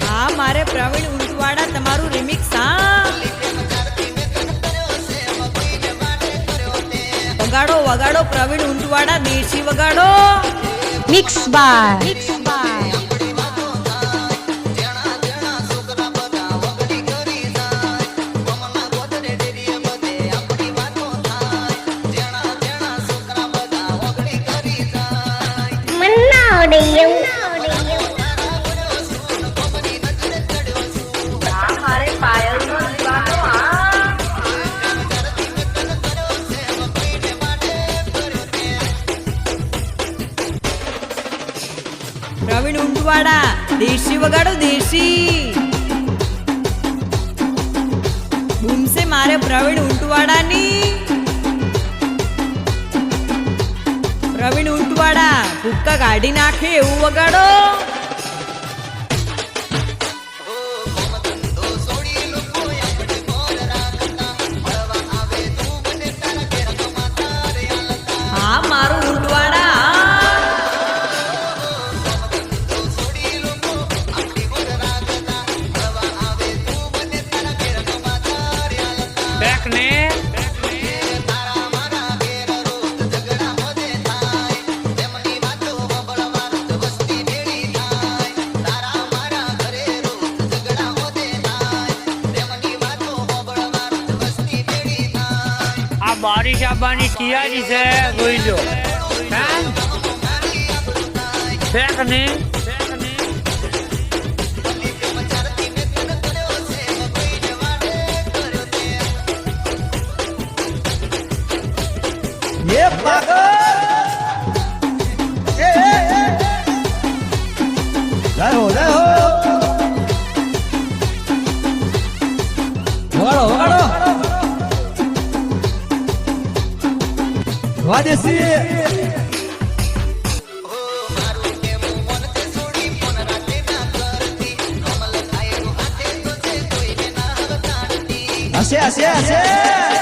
હા મારે પ્રવીણ ઉંટવાડા તમારું રિમિક્સ વગાડો વગાડો પ્રવીણ ઉંટવાડા દેશી વગાડો મિક્સ બાય પ્રવીણ ઉંટવાડા દેશી વગાડો દેશી બૂમસે મારે પ્રવીણ ઉંટવાડાની પ્રવીણ ઉંટવાડા ભૂક્કા કાઢી નાખે એવું વગાડો હા મારું ઉંટવાડા બારિશ આવવાની તૈયારી છે જોઈ લો ફેક ને ये पागल जय हो वगाड़ो वगाड़ो वादेसी हसे हसे हसे